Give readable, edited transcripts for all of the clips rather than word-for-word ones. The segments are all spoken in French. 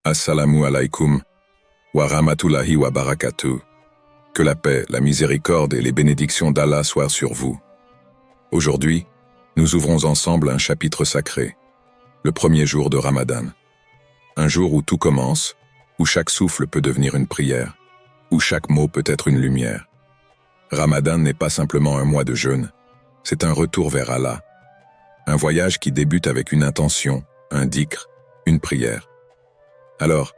Assalamu alaikum wa rahmatullahi wa barakatuh. Que la paix, la miséricorde et les bénédictions d'Allah soient sur vous. Aujourd'hui, nous ouvrons ensemble un chapitre sacré, le premier jour de Ramadan. Un jour où tout commence, où chaque souffle peut devenir une prière, où chaque mot peut être une lumière. Ramadan n'est pas simplement un mois de jeûne, c'est un retour vers Allah. Un voyage qui débute avec une intention, un dhikr, une prière. Alors,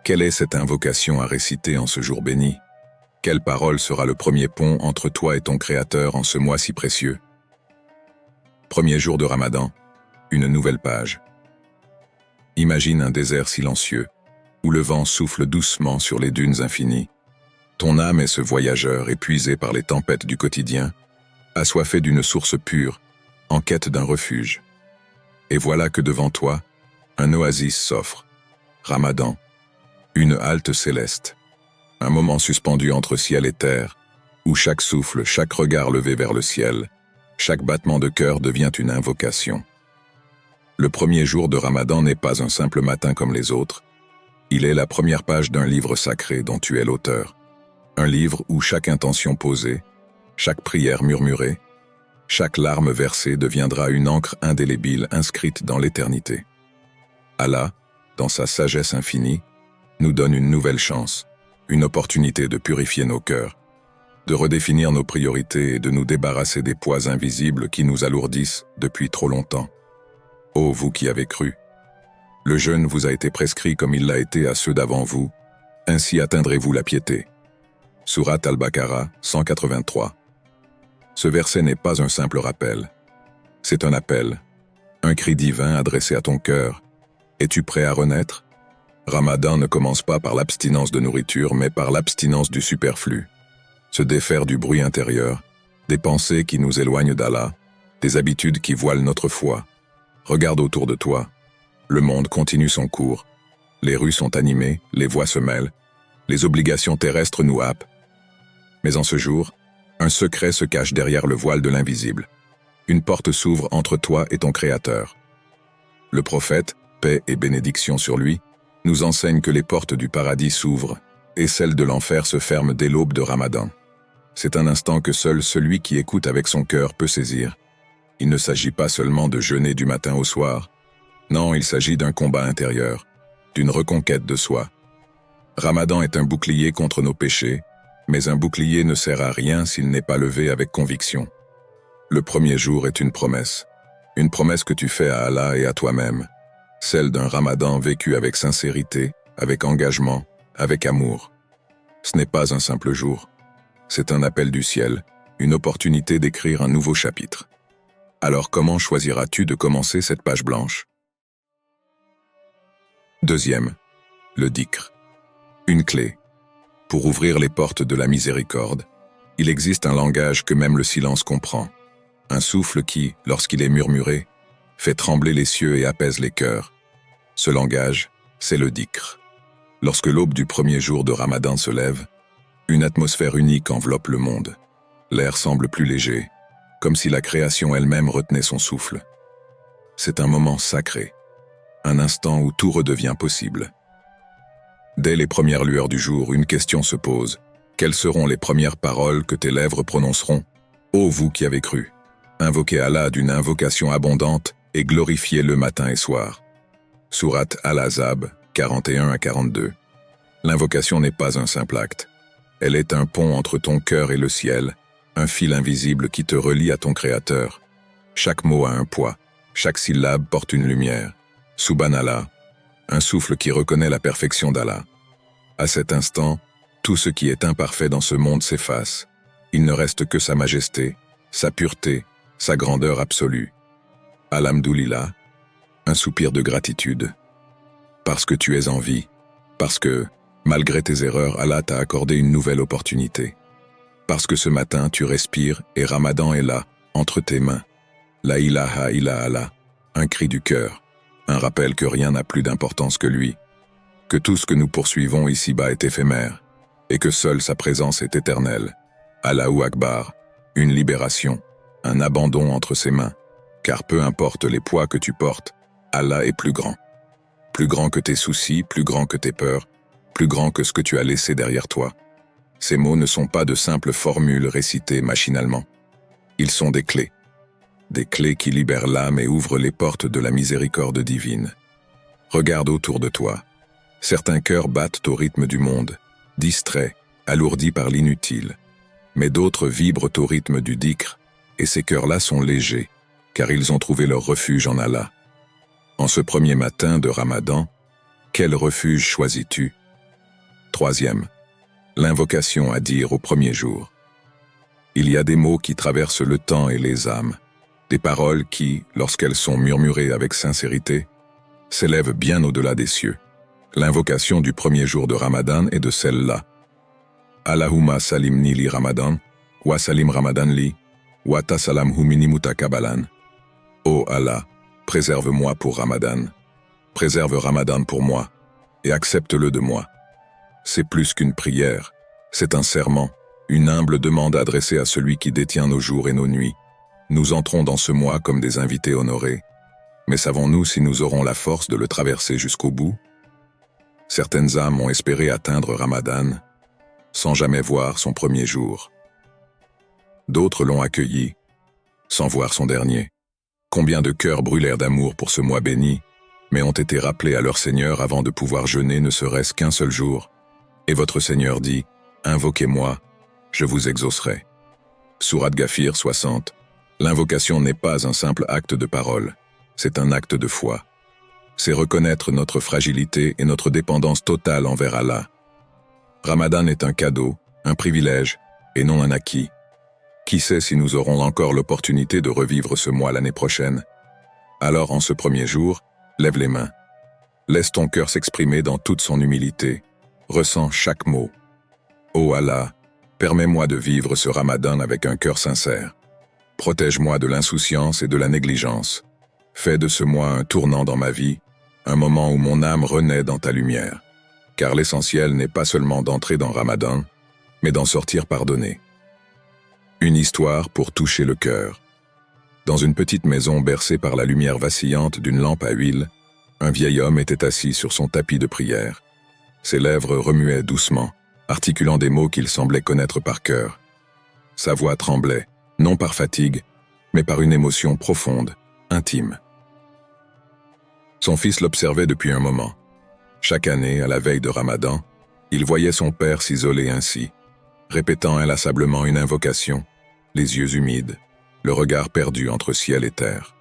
quelle est cette invocation à réciter en ce jour béni? Quelle parole sera le premier pont entre toi et ton Créateur en ce mois si précieux? Premier jour de Ramadan, une nouvelle page. Imagine un désert silencieux, où le vent souffle doucement sur les dunes infinies. Ton âme est ce voyageur épuisé par les tempêtes du quotidien, assoiffé d'une source pure, en quête d'un refuge. Et voilà que devant toi, un oasis s'offre. Ramadan, une halte céleste. Un moment suspendu entre ciel et terre, où chaque souffle, chaque regard levé vers le ciel, chaque battement de cœur devient une invocation. Le premier jour de Ramadan n'est pas un simple matin comme les autres. Il est la première page d'un livre sacré dont tu es l'auteur. Un livre où chaque intention posée, chaque prière murmurée, chaque larme versée deviendra une encre indélébile inscrite dans l'éternité. Allah, dans sa sagesse infinie, nous donne une nouvelle chance, une opportunité de purifier nos cœurs, de redéfinir nos priorités et de nous débarrasser des poids invisibles qui nous alourdissent depuis trop longtemps. Ô vous qui avez cru! Le jeûne vous a été prescrit comme il l'a été à ceux d'avant vous, ainsi atteindrez-vous la piété. Sourate Al-Baqarah 183. Ce verset n'est pas un simple rappel. C'est un appel, un cri divin adressé à ton cœur. Es-tu prêt à renaître? Ramadan ne commence pas par l'abstinence de nourriture, mais par l'abstinence du superflu. Se défaire du bruit intérieur, des pensées qui nous éloignent d'Allah, des habitudes qui voilent notre foi. Regarde autour de toi. Le monde continue son cours. Les rues sont animées, les voix se mêlent. Les obligations terrestres nous happent. Mais en ce jour, un secret se cache derrière le voile de l'invisible. Une porte s'ouvre entre toi et ton Créateur. Le prophète, paix et bénédiction sur lui, nous enseigne que les portes du paradis s'ouvrent et celles de l'enfer se ferment dès l'aube de Ramadan. C'est un instant que seul celui qui écoute avec son cœur peut saisir. Il ne s'agit pas seulement de jeûner du matin au soir. Non, il s'agit d'un combat intérieur, d'une reconquête de soi. Ramadan est un bouclier contre nos péchés, mais un bouclier ne sert à rien s'il n'est pas levé avec conviction. Le premier jour est une promesse que tu fais à Allah et à toi-même, celle d'un Ramadan vécu avec sincérité, avec engagement, avec amour. Ce n'est pas un simple jour, c'est un appel du ciel, une opportunité d'écrire un nouveau chapitre. Alors comment choisiras-tu de commencer cette page blanche? Deuxième, le dhikr. Une clé. Pour ouvrir les portes de la miséricorde, il existe un langage que même le silence comprend. Un souffle qui, lorsqu'il est murmuré, fait trembler les cieux et apaise les cœurs. Ce langage, c'est le dhikr. Lorsque l'aube du premier jour de Ramadan se lève, une atmosphère unique enveloppe le monde. L'air semble plus léger, comme si la création elle-même retenait son souffle. C'est un moment sacré, un instant où tout redevient possible. Dès les premières lueurs du jour, une question se pose. Quelles seront les premières paroles que tes lèvres prononceront? Ô vous qui avez cru! Invoquez Allah d'une invocation abondante et glorifiez-le matin et soir. Sourate Al-Ahzab 41 à 42. L'invocation n'est pas un simple acte. Elle est un pont entre ton cœur et le ciel, un fil invisible qui te relie à ton Créateur. Chaque mot a un poids, chaque syllabe porte une lumière. Subhanallah, un souffle qui reconnaît la perfection d'Allah. À cet instant, tout ce qui est imparfait dans ce monde s'efface. Il ne reste que sa majesté, sa pureté, sa grandeur absolue. Alhamdulillah, un soupir de gratitude. Parce que tu es en vie, parce que, malgré tes erreurs, Allah t'a accordé une nouvelle opportunité. Parce que ce matin, tu respires et Ramadan est là, entre tes mains. La ilaha illa Allah, un cri du cœur, un rappel que rien n'a plus d'importance que lui, que tout ce que nous poursuivons ici-bas est éphémère, et que seule sa présence est éternelle. Allahu Akbar, une libération, un abandon entre ses mains, car peu importe les poids que tu portes, Allah est plus grand. plus grand que tes soucis, plus grand que tes peurs, plus grand que ce que tu as laissé derrière toi. Ces mots ne sont pas de simples formules récitées machinalement. Ils sont des clés qui libèrent l'âme et ouvrent les portes de la miséricorde divine. Regarde autour de toi. Certains cœurs battent au rythme du monde, distraits, alourdis par l'inutile. Mais d'autres vibrent au rythme du dhikr, et ces cœurs-là sont légers, car ils ont trouvé leur refuge en Allah. En ce premier matin de Ramadan, quel refuge choisis-tu? Troisième, l'invocation à dire au premier jour. Il y a des mots qui traversent le temps et les âmes, des paroles qui, lorsqu'elles sont murmurées avec sincérité, s'élèvent bien au-delà des cieux. L'invocation du premier jour de Ramadan est de celle-là. Allahumma salimni li Ramadan, wa salim Ramadan li, wa tasalamhu mini mutakabalan. Ô Allah, préserve-moi pour Ramadan. Préserve Ramadan pour moi, et accepte-le de moi. C'est plus qu'une prière, c'est un serment, une humble demande adressée à celui qui détient nos jours et nos nuits. Nous entrons dans ce mois comme des invités honorés. Mais savons-nous si nous aurons la force de le traverser jusqu'au bout? Certaines âmes ont espéré atteindre Ramadan, sans jamais voir son premier jour. D'autres l'ont accueilli, sans voir son dernier. Combien de cœurs brûlèrent d'amour pour ce mois béni, mais ont été rappelés à leur Seigneur avant de pouvoir jeûner ne serait-ce qu'un seul jour. Et votre Seigneur dit, « Invoquez-moi, je vous exaucerai. » Sourate Ghafir 60. L'invocation n'est pas un simple acte de parole, c'est un acte de foi. C'est reconnaître notre fragilité et notre dépendance totale envers Allah. Ramadan est un cadeau, un privilège, et non un acquis. Qui sait si nous aurons encore l'opportunité de revivre ce mois l'année prochaine? Alors en ce premier jour, lève les mains. Laisse ton cœur s'exprimer dans toute son humilité. Ressens chaque mot. Ô Allah, permets-moi de vivre ce Ramadan avec un cœur sincère. Protège-moi de l'insouciance et de la négligence. Fais de ce mois un tournant dans ma vie, un moment où mon âme renaît dans ta lumière. Car l'essentiel n'est pas seulement d'entrer dans Ramadan, mais d'en sortir pardonné. Une histoire pour toucher le cœur. Dans une petite maison bercée par la lumière vacillante d'une lampe à huile, un vieil homme était assis sur son tapis de prière. Ses lèvres remuaient doucement, articulant des mots qu'il semblait connaître par cœur. Sa voix tremblait, non par fatigue, mais par une émotion profonde, intime. Son fils l'observait depuis un moment. Chaque année, à la veille de Ramadan, il voyait son père s'isoler ainsi, répétant inlassablement une invocation, les yeux humides, le regard perdu entre ciel et terre.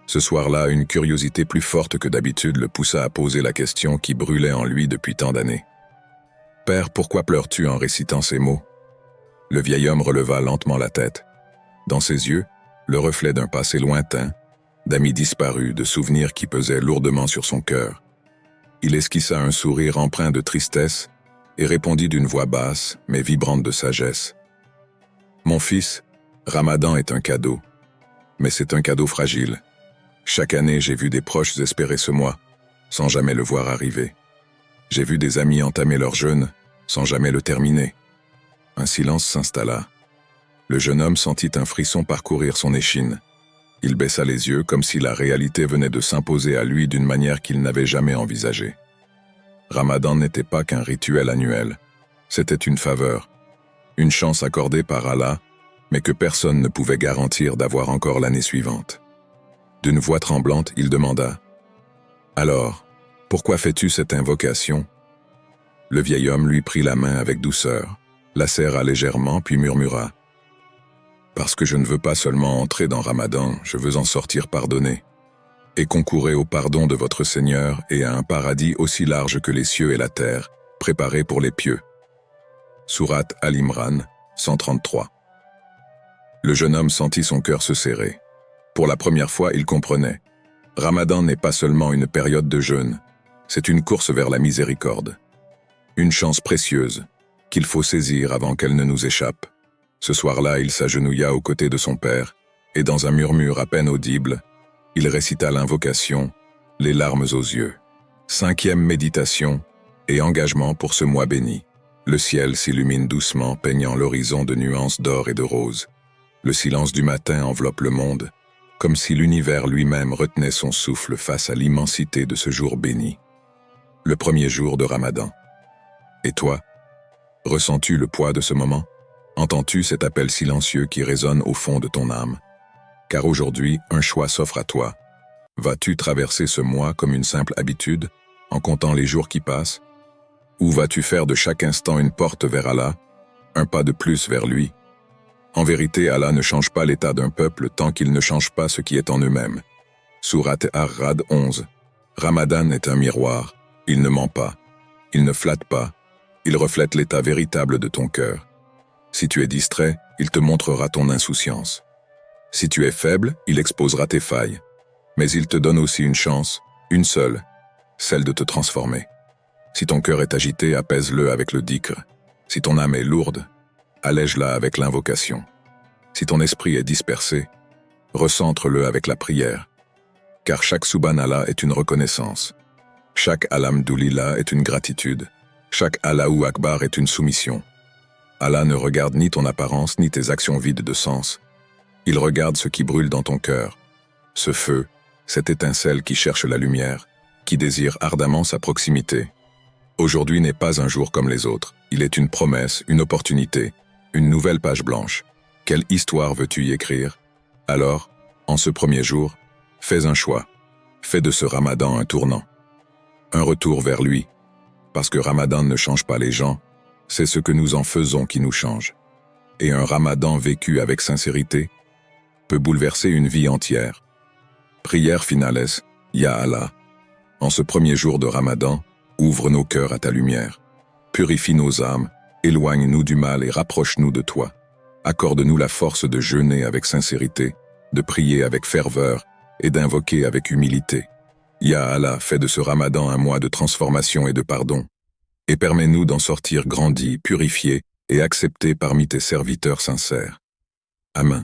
Ce soir-là, une curiosité plus forte que d'habitude le poussa à poser la question qui brûlait en lui depuis tant d'années. « Père, pourquoi pleures-tu en récitant ces mots ?» Le vieil homme releva lentement la tête. Dans ses yeux, le reflet d'un passé lointain, d'amis disparus, de souvenirs qui pesaient lourdement sur son cœur. Il esquissa un sourire empreint de tristesse et répondit d'une voix basse, mais vibrante de sagesse. « Mon fils, Ramadan est un cadeau, mais c'est un cadeau fragile. Chaque année, j'ai vu des proches espérer ce mois, sans jamais le voir arriver. J'ai vu des amis entamer leur jeûne, sans jamais le terminer. » Un silence s'installa. Le jeune homme sentit un frisson parcourir son échine. Il baissa les yeux comme si la réalité venait de s'imposer à lui d'une manière qu'il n'avait jamais envisagée. Ramadan n'était pas qu'un rituel annuel. C'était une faveur, une chance accordée par Allah, mais que personne ne pouvait garantir d'avoir encore l'année suivante. D'une voix tremblante, il demanda « Alors, pourquoi fais-tu cette invocation ?» Le vieil homme lui prit la main avec douceur, la serra légèrement puis murmura « Parce que je ne veux pas seulement entrer dans Ramadan, je veux en sortir pardonné. Et concourez au pardon de votre Seigneur et à un paradis aussi large que les cieux et la terre, préparé pour les pieux. » Sourate Al-Imran, 133. Le jeune homme sentit son cœur se serrer. Pour la première fois, il comprenait. Ramadan n'est pas seulement une période de jeûne, c'est une course vers la miséricorde. Une chance précieuse, qu'il faut saisir avant qu'elle ne nous échappe. Ce soir-là, il s'agenouilla aux côtés de son père, et dans un murmure à peine audible, il récita l'invocation, les larmes aux yeux. 5e méditation et engagement pour ce mois béni. Le ciel s'illumine doucement, peignant l'horizon de nuances d'or et de rose. Le silence du matin enveloppe le monde, comme si l'univers lui-même retenait son souffle face à l'immensité de ce jour béni. Le premier jour de Ramadan. Et toi, ressens-tu le poids de ce moment? Entends-tu cet appel silencieux qui résonne au fond de ton âme? Car aujourd'hui, un choix s'offre à toi. Vas-tu traverser ce mois comme une simple habitude, en comptant les jours qui passent? Ou vas-tu faire de chaque instant une porte vers Allah, un pas de plus vers lui? En vérité, Allah ne change pas l'état d'un peuple tant qu'il ne change pas ce qui est en eux-mêmes. Sourate Ar-Ra'd 11. Ramadan est un miroir, il ne ment pas, il ne flatte pas, il reflète l'état véritable de ton cœur. Si tu es distrait, il te montrera ton insouciance. Si tu es faible, il exposera tes failles. Mais il te donne aussi une chance, une seule, celle de te transformer. Si ton cœur est agité, apaise-le avec le dhikr. Si ton âme est lourde, allège-la avec l'invocation. Si ton esprit est dispersé, recentre-le avec la prière. Car chaque Subhanallah est une reconnaissance. Chaque Alhamdulillah est une gratitude. Chaque Allahu Akbar est une soumission. Allah ne regarde ni ton apparence ni tes actions vides de sens. Il regarde ce qui brûle dans ton cœur. Ce feu, cette étincelle qui cherche la lumière, qui désire ardemment sa proximité. Aujourd'hui n'est pas un jour comme les autres. Il est une promesse, une opportunité, une nouvelle page blanche. Quelle histoire veux-tu y écrire? Alors, en ce premier jour, fais un choix. Fais de ce Ramadan un tournant. Un retour vers lui. Parce que Ramadan ne change pas les gens, c'est ce que nous en faisons qui nous change. Et un Ramadan vécu avec sincérité peut bouleverser une vie entière. Prière finale, Ya Allah. En ce premier jour de Ramadan, ouvre nos cœurs à ta lumière. Purifie nos âmes, éloigne-nous du mal et rapproche-nous de toi. Accorde-nous la force de jeûner avec sincérité, de prier avec ferveur et d'invoquer avec humilité. Ya Allah, fais de ce Ramadan un mois de transformation et de pardon, et permets-nous d'en sortir grandis, purifiés et acceptés parmi tes serviteurs sincères. Amen.